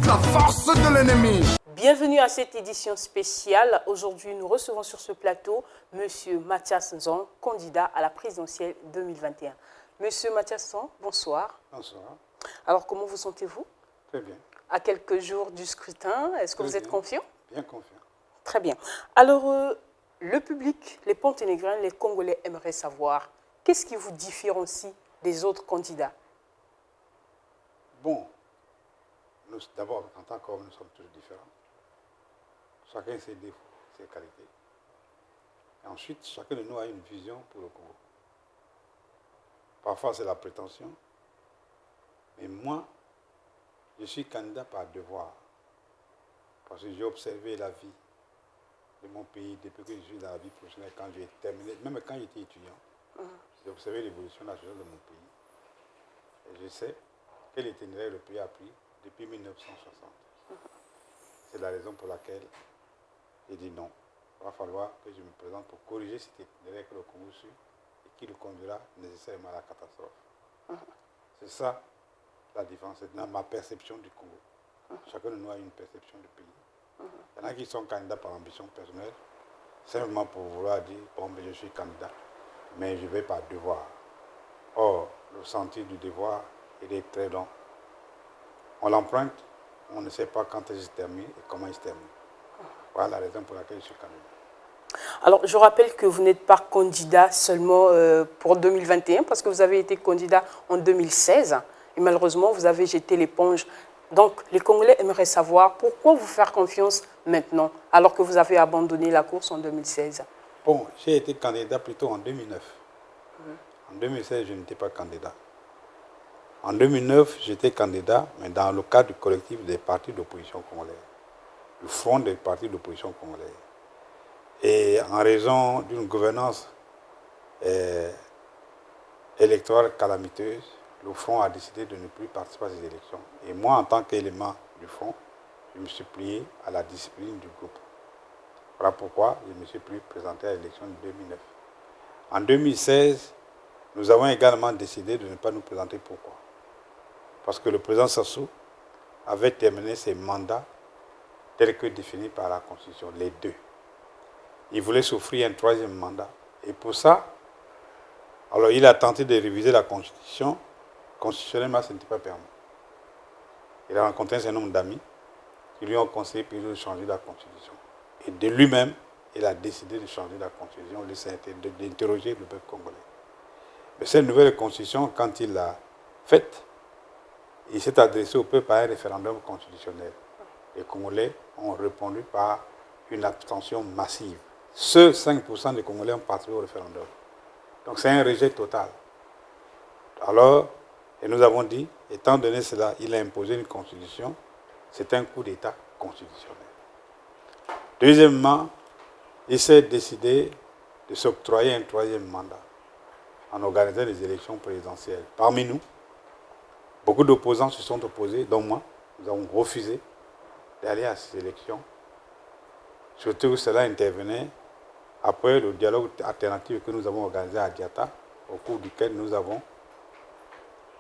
toute la force de l'ennemi. Bienvenue à cette édition spéciale. Aujourd'hui, nous recevons sur ce plateau M. Mathias Nzong, candidat à la présidentielle 2021. Monsieur Mathias Nzong, bonsoir. Bonsoir. Alors, comment vous sentez-vous? Très bien. À quelques jours du scrutin, est-ce que vous êtes confiant? Bien confiant. Très bien. Alors, le public, les Ponténégrins, les Congolais aimeraient savoir qu'est-ce qui vous différencie des autres candidats? Bon, d'abord, en tant qu'homme, nous sommes tous différents. Chacun ses défauts, ses qualités. Et ensuite, chacun de nous a une vision pour le Congo. Parfois, c'est la prétention. Mais moi, je suis candidat par devoir. Parce que j'ai observé la vie de mon pays depuis que je suis dans la vie professionnelle, quand j'ai terminé, même quand j'étais étudiant. J'ai observé l'évolution nationale de mon pays. Et je sais quel itinéraire le pays a pris depuis 1960. C'est la raison pour laquelle j'ai dit non. Il va falloir que je me présente pour corriger cet itinéraire que le Congo suit et qui le conduira nécessairement à la catastrophe. C'est ça la différence, c'est dans ma perception du Congo. Chacun de nous a une perception du pays. Il y en a qui sont candidats par ambition personnelle, simplement pour vouloir dire, bon, ben, je suis candidat, mais je vais par devoir. Or, le sentier du devoir, il est très long. On l'emprunte, on ne sait pas quand il se termine et comment il se termine. Voilà la raison pour laquelle je suis candidat. Alors, je rappelle que vous n'êtes pas candidat seulement pour 2021, parce que vous avez été candidat en 2016, et malheureusement, vous avez jeté l'éponge. Donc, les Congolais aimeraient savoir pourquoi vous faire confiance maintenant, alors que vous avez abandonné la course en 2016. Bon, j'ai été candidat plutôt en 2009. En 2016, je n'étais pas candidat. En 2009, j'étais candidat, mais dans le cadre du collectif des partis d'opposition congolais, du front des partis d'opposition congolais. Et en raison d'une gouvernance électorale calamiteuse, le front a décidé de ne plus participer à ces élections. Et moi, en tant qu'élément du front, je me suis plié à la discipline du groupe. Voilà pourquoi je ne me suis plus présenté à l'élection de 2009. En 2016, nous avons également décidé de ne pas nous présenter. Pourquoi? Parce que le président Sassou avait terminé ses mandats tels que définis par la Constitution, les deux. Il voulait s'offrir un troisième mandat. Et pour ça, alors il a tenté de réviser la Constitution. Constitutionnellement, ce n'était pas permis. Il a rencontré un certain nombre d'amis qui lui ont conseillé de changer la Constitution. Et de lui-même, il a décidé de changer la Constitution, d'interroger le peuple congolais. Mais cette nouvelle Constitution, quand il l'a faite, il s'est adressé au peuple par un référendum constitutionnel. Les Congolais ont répondu par une abstention massive. Seuls 5% des Congolais ont participé au référendum. Donc c'est un rejet total. Alors, et nous avons dit, étant donné cela, il a imposé une constitution, c'est un coup d'État constitutionnel. Deuxièmement, il s'est décidé de s'octroyer un troisième mandat en organisant des élections présidentielles. Parmi nous, beaucoup d'opposants se sont opposés, dont moi. Nous avons refusé d'aller à ces élections. Surtout que cela intervenait après le dialogue alternatif que nous avons organisé à Diata, au cours duquel nous avons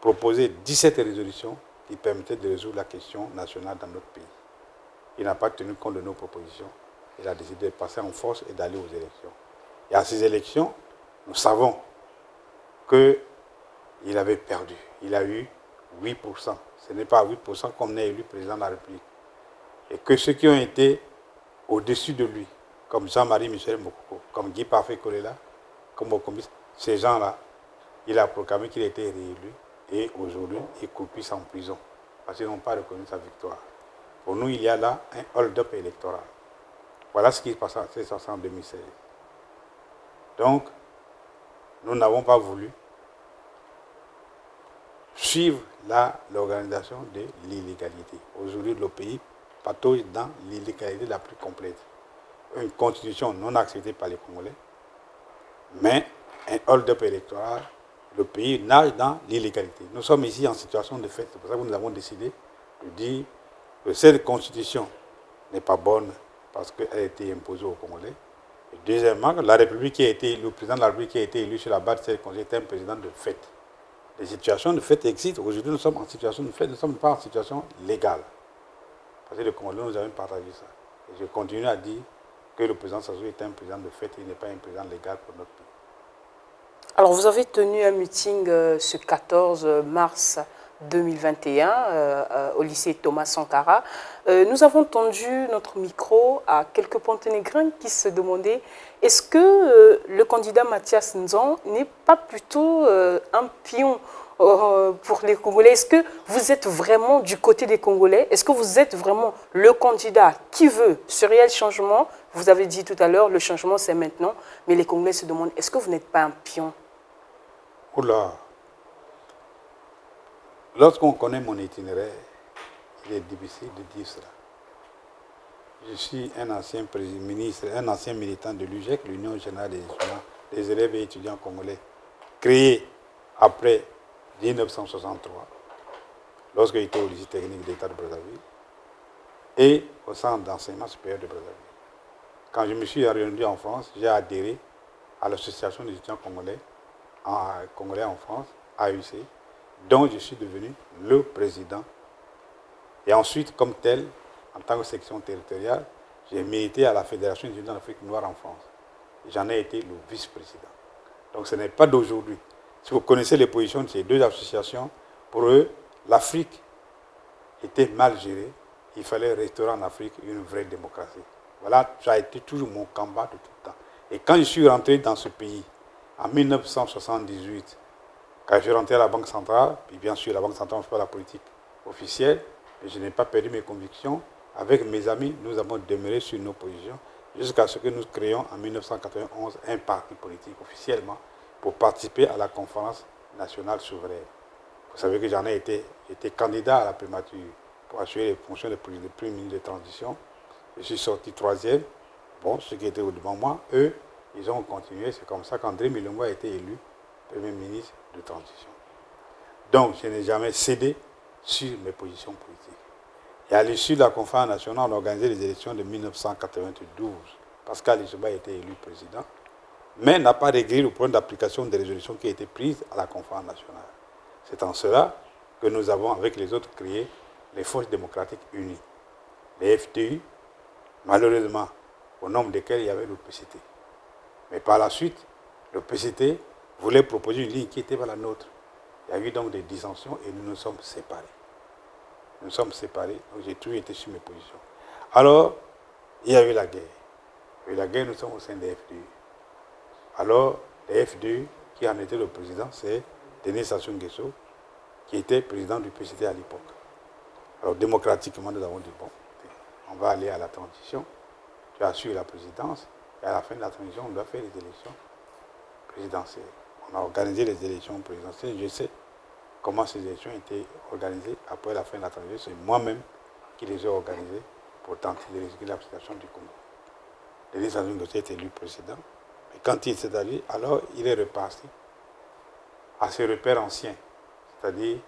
proposé 17 résolutions qui permettaient de résoudre la question nationale dans notre pays. Il n'a pas tenu compte de nos propositions. Il a décidé de passer en force et d'aller aux élections. Et à ces élections, nous savons qu'il avait perdu. Il a eu 8%. Ce n'est pas à 8% qu'on est élu président de la République. Et que ceux qui ont été au-dessus de lui, comme Jean-Marie Michel Mokoko, comme Guy Parfait Kolela, comme Mokomis, ces gens-là, il a proclamé qu'il était réélu et aujourd'hui, il croupisse en prison parce qu'ils n'ont pas reconnu sa victoire. Pour nous, il y a là un hold-up électoral. Voilà ce qui s'est passé en 2016. Donc, nous n'avons pas voulu suivre l'organisation de l'illégalité. Aujourd'hui, le pays patauge dans l'illégalité la plus complète. Une constitution non acceptée par les Congolais, mais un hold-up électoral, le pays nage dans l'illégalité. Nous sommes ici en situation de fait. C'est pour ça que nous avons décidé de dire que cette constitution n'est pas bonne parce qu'elle a été imposée aux Congolais. Et deuxièmement, la République qui a été élu, le président de la République qui a été élu sur la base de cette constitution est un président de fait. Les situations de fait existent. Aujourd'hui, nous sommes en situation de fait, nous ne sommes pas en situation légale. Parce que les Congolais, nous avons partagé ça. Et je continue à dire que le président Sassou est un président de fait et il n'est pas un président légal pour notre pays. Alors, vous avez tenu un meeting ce 14 mars 2021 au lycée Thomas Sankara. Nous avons tendu notre micro à quelques Ponténégrins qui se demandaient est-ce que le candidat Mathias Nzon n'est pas plutôt un pion pour les Congolais? Est-ce que vous êtes vraiment du côté des Congolais? Est-ce que vous êtes vraiment le candidat qui veut ce réel changement? Vous avez dit tout à l'heure, le changement c'est maintenant, mais les Congolais se demandent, est-ce que vous n'êtes pas un pion? Oula, lorsqu'on connaît mon itinéraire, il est difficile de dire cela. Je suis un ancien ministre, un ancien militant de l'UGEC, l'Union générale des élèves et étudiants congolais, créée après 1963, lorsque j'étais au lycée technique d'État de Brazzaville, et au centre d'enseignement supérieur de Brazzaville. Quand je me suis rendu en France, j'ai adhéré à l'association des étudiants congolais en France, AUC, dont je suis devenu le président. Et ensuite, comme tel, en tant que section territoriale, j'ai milité à la Fédération des étudiants d'Afrique noire en France. J'en ai été le vice-président. Donc ce n'est pas d'aujourd'hui. Si vous connaissez les positions de ces deux associations, pour eux, l'Afrique était mal gérée. Il fallait restaurer en Afrique une vraie démocratie. Voilà, ça a été toujours mon combat de tout le temps. Et quand je suis rentré dans ce pays, en 1978, quand je suis rentré à la Banque centrale, puis bien sûr, la Banque centrale ne fait pas la politique officielle, mais je n'ai pas perdu mes convictions. Avec mes amis, nous avons demeuré sur nos positions jusqu'à ce que nous créions en 1991 un parti politique officiellement pour participer à la conférence nationale souveraine. Vous savez que j'en ai été candidat à la primature pour assurer les fonctions de premier ministre de transition. Je suis sorti troisième. Bon, ceux qui étaient devant moi, eux, ils ont continué. C'est comme ça qu'André Milongo a été élu Premier ministre de transition. Donc, je n'ai jamais cédé sur mes positions politiques. Et à l'issue de la conférence nationale, on a organisé les élections de 1992. Pascal Lissouba a été élu président, mais n'a pas réglé le problème d'application des résolutions qui a été prise à la conférence nationale. C'est en cela que nous avons, avec les autres, créé les Forces démocratiques unies, les FDU, malheureusement, au nombre desquels il y avait le PCT. Mais par la suite, le PCT voulait proposer une ligne qui était pas la nôtre. Il y a eu donc des dissensions et nous nous sommes séparés. Nous sommes séparés, donc j'ai toujours été sur mes positions. Alors, il y a eu la guerre. Et la guerre, nous sommes au sein des FDU. Alors, les FDU, qui en était le président, c'est Denis Sassou Nguesso, qui était président du PCT à l'époque. Alors, démocratiquement, nous avons dit, bon, on va aller à la transition. Tu assures la présidence, et à la fin de la transition, on doit faire les élections présidentielles. On a organisé les élections présidentielles. Je sais comment ces élections étaient organisées après la fin de la transition. C'est moi-même qui les ai organisées pour tenter de régler la situation du Congo. Denis Sassou Nguesso a été élu président. Et quand il s'est allé, alors il est reparti à ses repères anciens, c'est-à-dire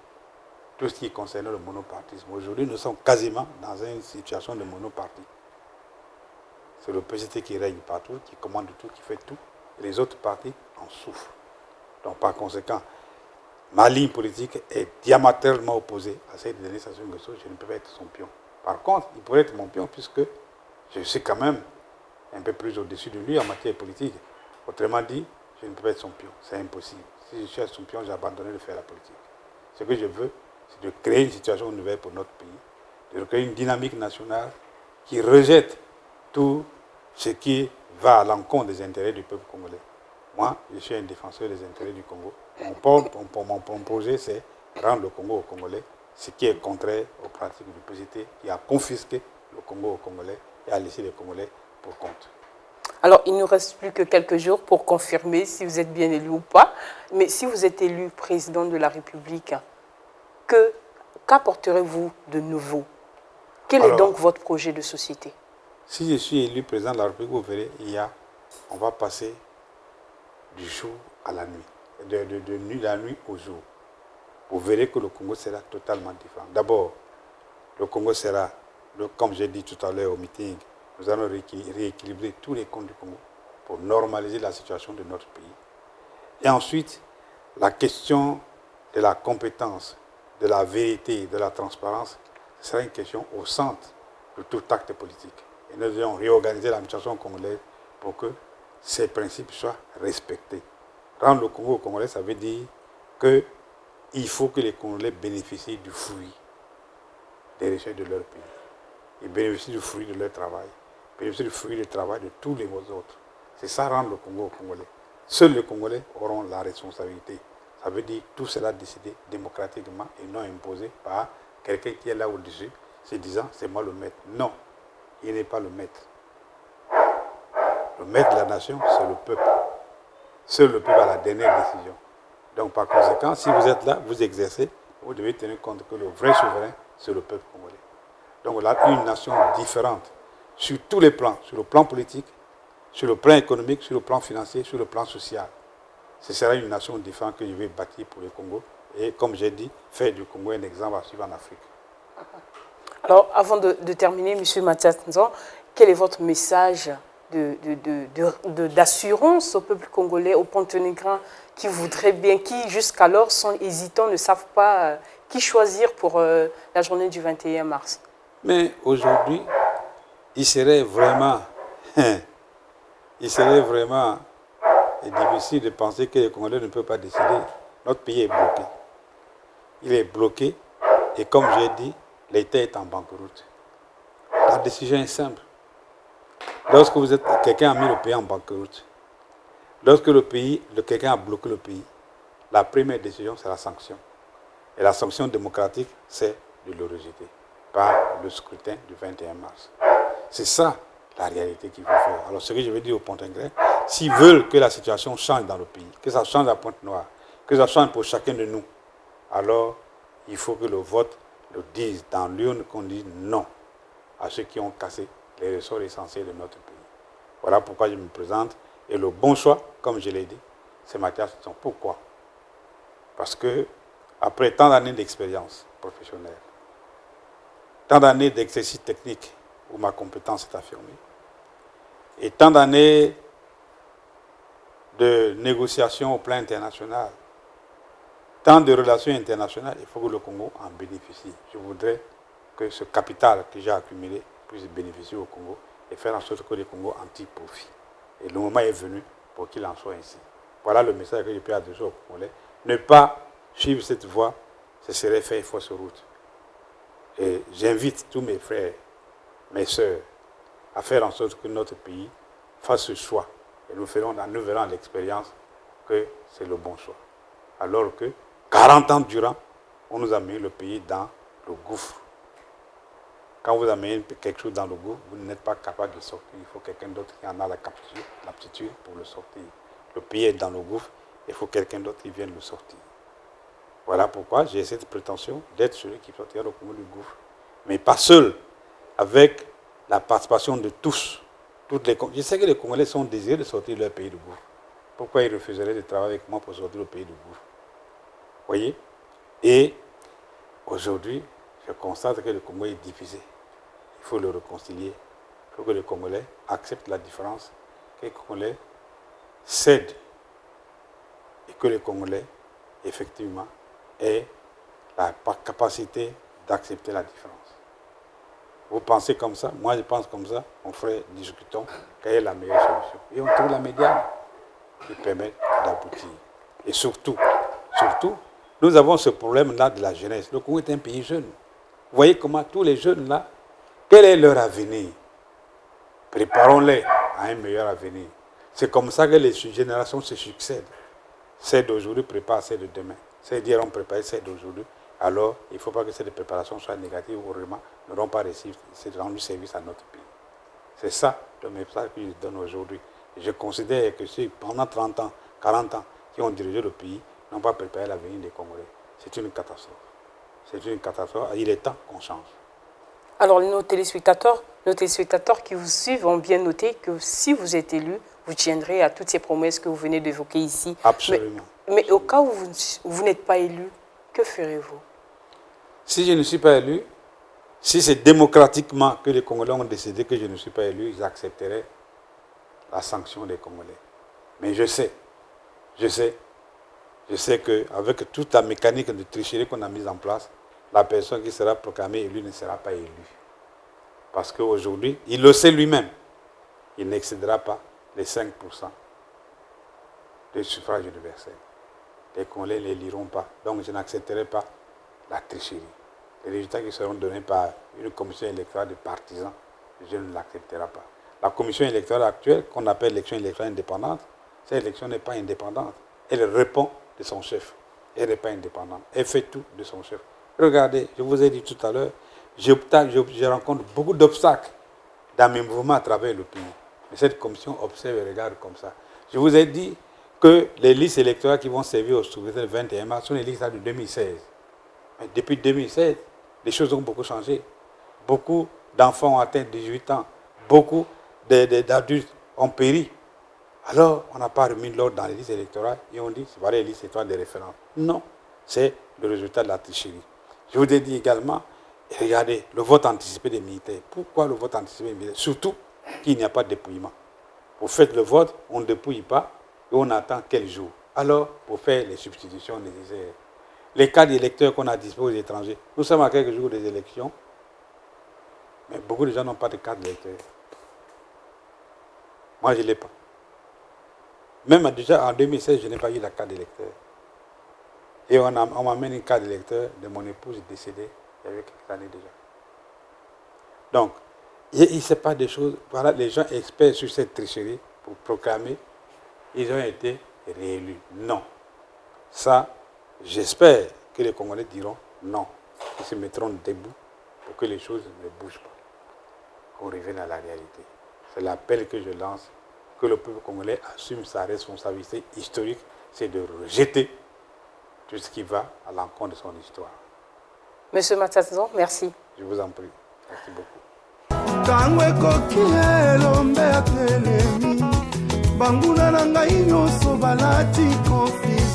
tout ce qui concernait le monopartisme. Aujourd'hui, nous sommes quasiment dans une situation de monopartie. C'est le PCT qui règne partout, qui commande tout, qui fait tout. Et les autres partis en souffrent. Donc par conséquent, ma ligne politique est diamétralement opposée à celle de Denis Sassou Nguesso. Je ne peux pas être son pion. Par contre, il pourrait être mon pion puisque je suis quand même un peu plus au-dessus de lui en matière politique. Autrement dit, je ne peux pas être son pion. C'est impossible. Si je suis son pion, j'ai abandonné de faire la politique. Ce que je veux, c'est de créer une situation nouvelle pour notre pays, de créer une dynamique nationale qui rejette tout ce qui va à l'encontre des intérêts du peuple congolais. Moi, je suis un défenseur des intérêts du Congo. Mon projet, c'est rendre le Congo aux Congolais, ce qui est contraire aux pratiques du PCT qui a confisqué le Congo aux Congolais et a laissé les Congolais pour compte. Alors, il ne nous reste plus que quelques jours pour confirmer si vous êtes bien élu ou pas. Mais si vous êtes élu président de la République, qu'apporterez-vous de nouveau? Quel est donc votre projet de société? Si je suis élu président de la République, vous verrez, on va passer du jour à la nuit, de la nuit au jour. Vous verrez que le Congo sera totalement différent. D'abord, le Congo sera, comme j'ai dit tout à l'heure au meeting, nous allons rééquilibrer tous les comptes du Congo pour normaliser la situation de notre pays. Et ensuite, la question de la compétence, de la vérité, de la transparence, ce sera une question au centre de tout acte politique. Et nous devons réorganiser l'administration congolaise pour que ces principes soient respectés. Rendre le Congo aux Congolais, ça veut dire qu'il faut que les Congolais bénéficient du fruit des richesses de leur pays. Ils bénéficient du fruit de leur travail. Ils bénéficient du fruit du travail de tous les autres. C'est ça, rendre le Congo aux Congolais. Seuls les Congolais auront la responsabilité. Ça veut dire tout cela décidé démocratiquement et non imposé par quelqu'un qui est là au-dessus, se disant c'est moi le maître. Non, il n'est pas le maître. Le maître de la nation, c'est le peuple. Seul le peuple a la dernière décision. Donc par conséquent, si vous êtes là, vous exercez, vous devez tenir compte que le vrai souverain, c'est le peuple congolais. Donc voilà une nation différente sur tous les plans, sur le plan politique, sur le plan économique, sur le plan financier, sur le plan social. Ce sera une nation différente que je vais bâtir pour le Congo. Et comme j'ai dit, faire du Congo un exemple à suivre en Afrique. Alors, avant de terminer, M. Mathias Nzan, quel est votre message d'assurance au peuple congolais, aux Ponténégrins qui voudraient bien, qui jusqu'alors sont hésitants, ne savent pas qui choisir pour la journée du 21 mars? Mais aujourd'hui, il serait vraiment difficile de penser que les Congolais ne peuvent pas décider. Notre pays est bloqué. Il est bloqué et comme j'ai dit, l'État est en banqueroute. La décision est simple. Lorsque quelqu'un a mis le pays en banqueroute, lorsque quelqu'un a bloqué le pays, la première décision, c'est la sanction. Et la sanction démocratique, c'est de le rejeter par le scrutin du 21 mars. C'est ça la réalité qu'il faut faire. Alors ce que je veux dire aux Ponténégrins, s'ils veulent que la situation change dans le pays, que ça change à Pointe-Noire, que ça change pour chacun de nous, alors il faut que le vote le dise dans l'urne, qu'on dise non à ceux qui ont cassé les ressorts essentiels de notre pays. Voilà pourquoi je me présente. Et le bon choix, comme je l'ai dit, c'est Mathias Nzan. Pourquoi? Parce que après tant d'années d'expérience professionnelle, tant d'années d'exercice technique où ma compétence est affirmée, et tant d'années de négociations au plan international, tant de relations internationales, il faut que le Congo en bénéficie. Je voudrais que ce capital que j'ai accumulé puisse bénéficier au Congo et faire en sorte que le Congo en tire profit. Et le moment est venu pour qu'il en soit ainsi. Voilà le message que je peux adresser aux Congolais. Ne pas suivre cette voie, ce serait faire fausse route. Et j'invite tous mes frères, mes sœurs, à faire en sorte que notre pays fasse ce choix. Et nous verrons l'expérience que c'est le bon choix. Alors que 40 ans durant, on nous a mis le pays dans le gouffre. Quand vous amenez quelque chose dans le gouffre, vous n'êtes pas capable de sortir. Il faut quelqu'un d'autre qui en a l'aptitude pour le sortir. Le pays est dans le gouffre, il faut quelqu'un d'autre qui vienne le sortir. Voilà pourquoi j'ai cette prétention d'être celui qui sortira le Congo du gouffre. Mais pas seul, avec la participation de tous. Je sais que les Congolais sont désireux de sortir de leur pays du gouffre. Pourquoi ils refuseraient de travailler avec moi pour sortir le pays du gouffre? Vous voyez? Et aujourd'hui, je constate que le Congo est divisé. Il faut le réconcilier. Il faut que les Congolais acceptent la différence, que les Congolais cèdent et que les Congolais, effectivement, aient la capacité d'accepter la différence. Vous pensez comme ça, moi je pense comme ça, mon frère, discutons, quelle est la meilleure solution. Et on trouve la médiane qui permet d'aboutir. Et surtout, nous avons ce problème-là de la jeunesse. Le Congo est un pays jeune. Vous voyez comment tous les jeunes là, quel est leur avenir? Préparons-les à un meilleur avenir. C'est comme ça que les générations se succèdent. Celle d'aujourd'hui prépare celle de demain. Celles d'hier ont préparé celle d'aujourd'hui. Alors, il ne faut pas que cette préparation soit négative ou vraiment n'auront pas rendu service à notre pays. C'est ça le message que je donne aujourd'hui. Je considère que ceux pendant 30 ans, 40 ans, qui ont dirigé le pays, n'ont pas préparé l'avenir des Congolais. C'est une catastrophe. C'est une catastrophe. Il est temps qu'on change. Alors, nos téléspectateurs qui vous suivent ont bien noté que si vous êtes élu, vous tiendrez à toutes ces promesses que vous venez d'évoquer ici. Absolument. Mais au cas où vous n'êtes pas élu, que ferez-vous? Si je ne suis pas élu, si c'est démocratiquement que les Congolais ont décidé que je ne suis pas élu, j'accepterai la sanction des Congolais. Mais je sais qu'avec toute la mécanique de tricherie qu'on a mise en place, la personne qui sera proclamée élue ne sera pas élue. Parce qu'aujourd'hui, il le sait lui-même, il n'excédera pas les 5% de suffrage universel. Les Congolais ne les liront pas. Donc je n'accepterai pas la tricherie. Les résultats qui seront donnés par une commission électorale de partisans, je ne l'accepterai pas. La commission électorale actuelle, qu'on appelle l'élection électorale indépendante, cette élection n'est pas indépendante. Elle répond de son chef. Elle n'est pas indépendante. Elle fait tout de son chef. Regardez, je vous ai dit tout à l'heure, je rencontre beaucoup d'obstacles dans mes mouvements à travers le pays. Mais cette commission observe et regarde comme ça. Je vous ai dit que les listes électorales qui vont servir au scrutin le 21 mars sont les listes de 2016. Mais depuis 2016, les choses ont beaucoup changé. Beaucoup d'enfants ont atteint 18 ans. Beaucoup d'adultes ont péri. Alors, on n'a pas remis l'ordre dans les listes électorales et on dit c'est pas les listes électorales de référence. Non, c'est le résultat de la tricherie. Je vous ai dit également, regardez, le vote anticipé des militaires. Pourquoi le vote anticipé des militaires? Surtout qu'il n'y a pas de dépouillement. Vous faites le vote, on ne dépouille pas et on attend quel jour. Alors, pour faire les substitutions nécessaires. Les cas d'électeurs qu'on a disposés aux étrangers, nous sommes à quelques jours des élections, mais beaucoup de gens n'ont pas de carte d'électeur. Moi, je ne l'ai pas. Même déjà en 2016, je n'ai pas eu la carte d'électeur. Et on m'amène une carte d'électeur de mon épouse décédée il y avait quelques années déjà. Donc, il ne sait pas des choses. Voilà, les gens experts sur cette tricherie pour proclamer, ils ont été réélus. Non. Ça, j'espère que les Congolais diront non. Ils se mettront debout pour que les choses ne bougent pas. Qu'on revienne à la réalité. C'est l'appel que je lance, que le peuple congolais assume sa responsabilité historique, c'est de rejeter tout ce qui va à l'encontre de son histoire. Monsieur Matazon, merci. Je vous en prie. Merci beaucoup. Banguna na ngai nyonso balati confusion.